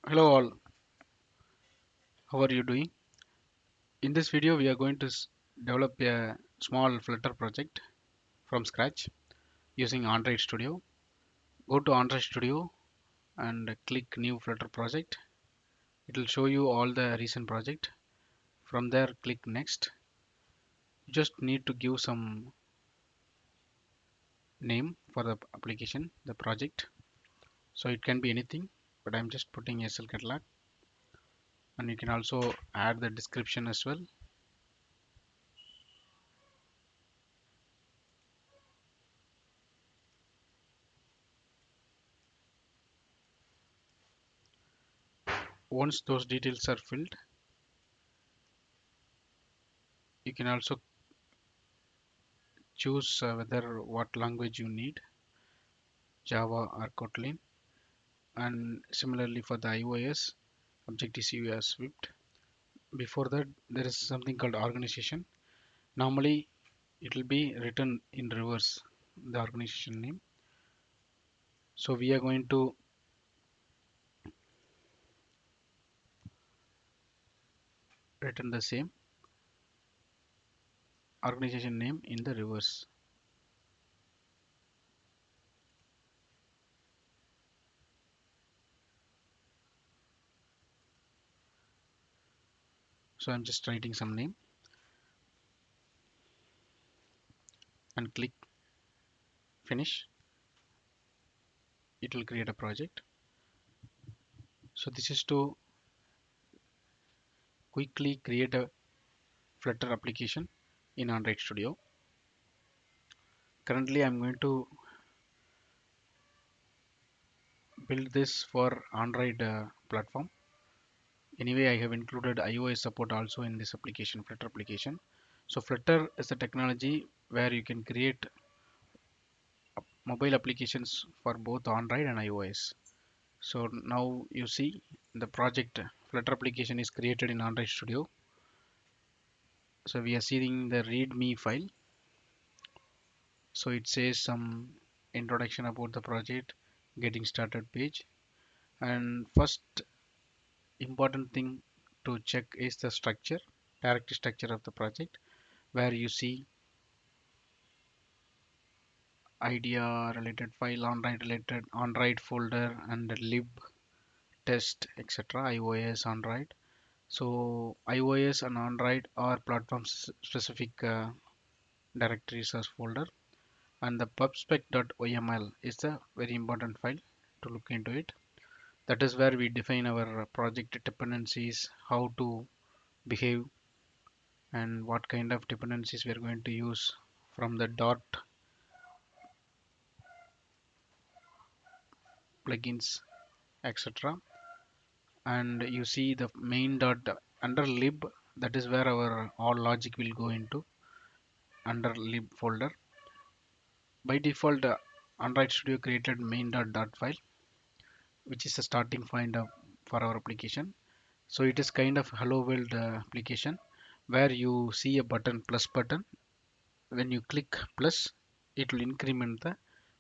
Hello all, how are you doing? In this video we are going to develop a small Flutter project from scratch using Android Studio. Go to Android Studio and click new Flutter project. It will show you all the recent project. From there click next. You just need to give some name for the application, the project. So it can be anything, but I'm just putting SL catalog, and you can also add the description as well. Once those details are filled, you can also choose whether what language you need, Java or Kotlin. And similarly for the iOS, Objective-C or Swift. Before that, there is something called organization. Normally, it will be written in reverse, the organization name. So we are going to written the same organization name in the reverse. So I'm just writing some name and click finish. It will create a project. So this is to quickly create a Flutter application in Android Studio. Currently, I'm going to build this for Android platform. Anyway, I have included iOS support also in this application, Flutter application. So Flutter is a technology where you can create mobile applications for both Android and iOS. So now you see the project Flutter application is created in Android Studio. So we are seeing the README file. So it says some introduction about the project, getting started page, and first important thing to check is the structure, directory structure of the project, where you see idea related file, Android related Android folder, and lib test, etc. iOS, Android. So iOS and Android are platform specific directories as folder, and the pubspec.yml is the very important file to look into it. That is where we define our project dependencies, how to behave, and what kind of dependencies we are going to use from the dot plugins, etc. And you see the main dot under lib, that is where our all logic will go into, under lib folder. By default, Android Studio created main.dot file, which is a starting point for our application. So it is kind of hello world application, where you see a button, plus button. When you click plus, it will increment the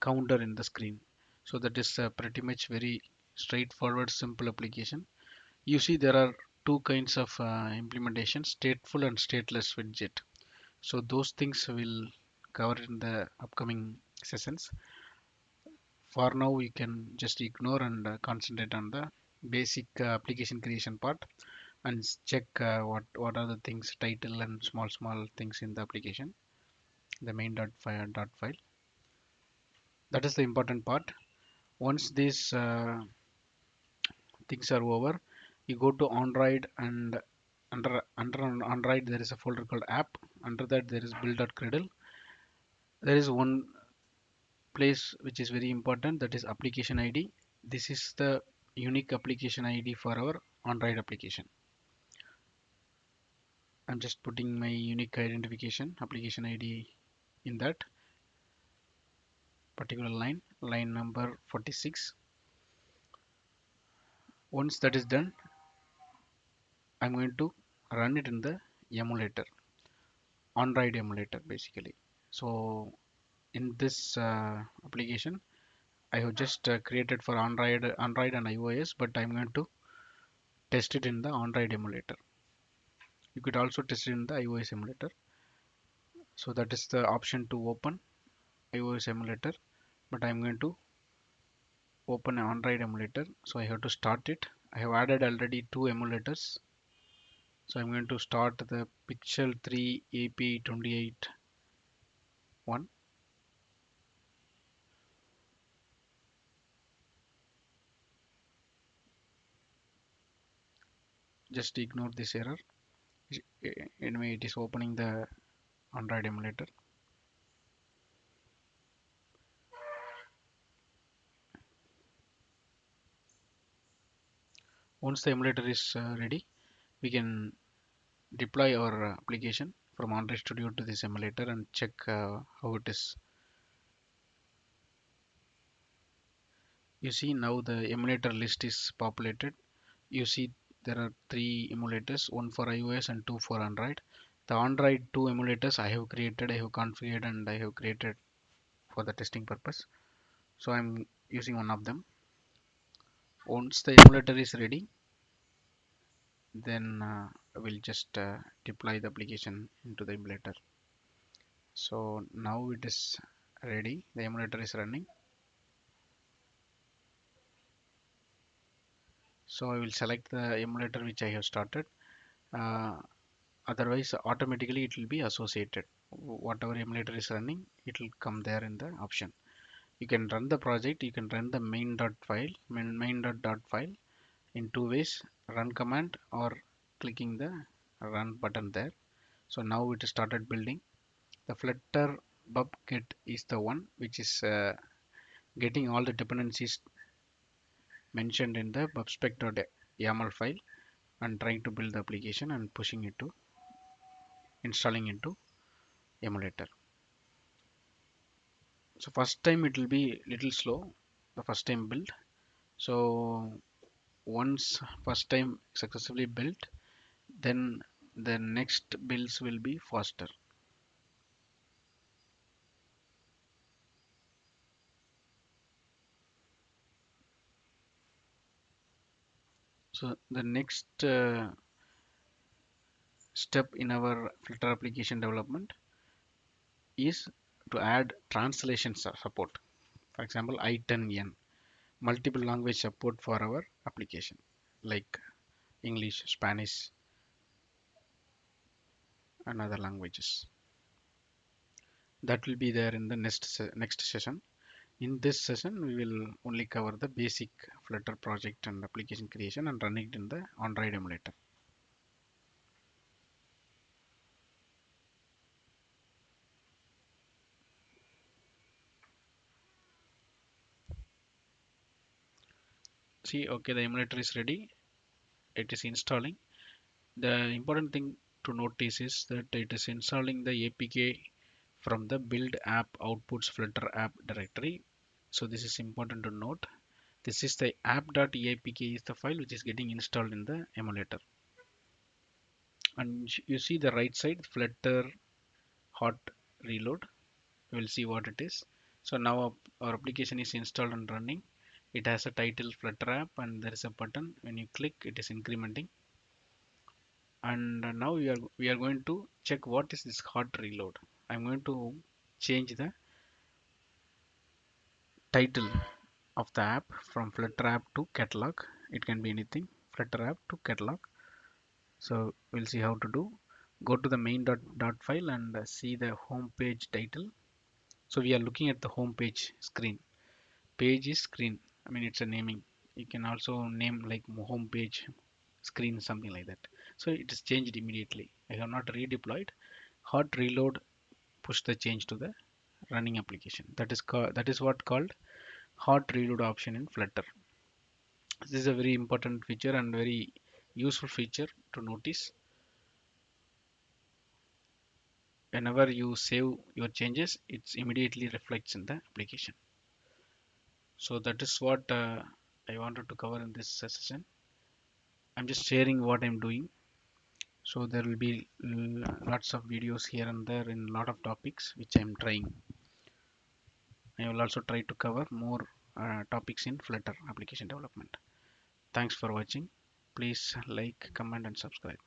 counter in the screen. So that is pretty much very straightforward, simple application. You see there are two kinds of implementation, stateful and stateless widget. So those things will cover in the upcoming sessions. For now, we can just ignore and concentrate on the basic application creation part, and check what are the things, title and small things in the application, the main.file. That is the important part. Once these things are over, you go to Android, and under Android there is a folder called app. Under that there is build.cradle. There is one place which is very important, that is application ID. This is the unique application ID for our Android application. I'm just putting my unique identification application ID in that particular line number 46. Once that is done, I'm going to run it in the emulator, Android emulator basically. So in this application, I have just created for Android and iOS, but I'm going to test it in the Android emulator. You could also test it in the iOS emulator. So that is the option to open iOS emulator, but I'm going to open an Android emulator. So I have to start it. I have added already two emulators. So I'm going to start the Pixel 3 API 28 one. Just ignore this error. Anyway, it is opening the Android emulator. Once the emulator is ready, we can deploy our application from Android Studio to this emulator and check how it is. You see now the emulator list is populated. You see there are three emulators, one for iOS and two for Android. The Android two emulators I have created, I have configured and I have created for the testing purpose. So I'm using one of them. Once the emulator is ready, then we'll just deploy the application into the emulator. So now it is ready, the emulator is running. So I will select the emulator which I have started. uh, Otherwise automatically it will be associated. Whatever emulator is running, it will come there in the option. You can run the project, you can run the main.dot file in two ways: run command or clicking the run button there. So now it started building. The Flutter bubget is the one which is getting all the dependencies mentioned in the bubspec.yaml file and trying to build the application and pushing it to installing into emulator. So first time it will be little slow, the first time build. So once first time successfully built, then the next builds will be faster. So the next step in our Flutter application development is to add translation support. For example, I10N, multiple language support for our application like English, Spanish, and other languages. That will be there in the next session. In this session, we will only cover the basic Flutter project and application creation and run it in the Android emulator. See, okay, the emulator is ready. It is installing. The important thing to notice is that it is installing the APK from the build app outputs Flutter app directory. So this is important to note. This is the app.apk is the file which is getting installed in the emulator. And you see the right side, Flutter hot reload. We will see what it is. So now our application is installed and running. It has a title Flutter app and there is a button. When you click, it is incrementing. And now we are going to check what is this hot reload. I'm going to change the title of the app from Flutter app to catalog. It can be anything, Flutter app to catalog. So we'll see how to do. Go to the main.dot file and see the home page title. So we are looking at the home page screen. Page is screen. I mean, it's a naming. You can also name like home page screen, something like that. So it is changed immediately. I have not redeployed. Hot reload push the change to the running application. That is what called hot reload option in Flutter. This is a very important feature and very useful feature to notice. Whenever you save your changes, it immediately reflects in the application. So that is what I wanted to cover in this session. I'm just sharing what I'm doing. So there will be lots of videos here and there in a lot of topics which I'm trying. I will also try to cover more topics in Flutter application development. Thanks for watching. Please like, comment and subscribe.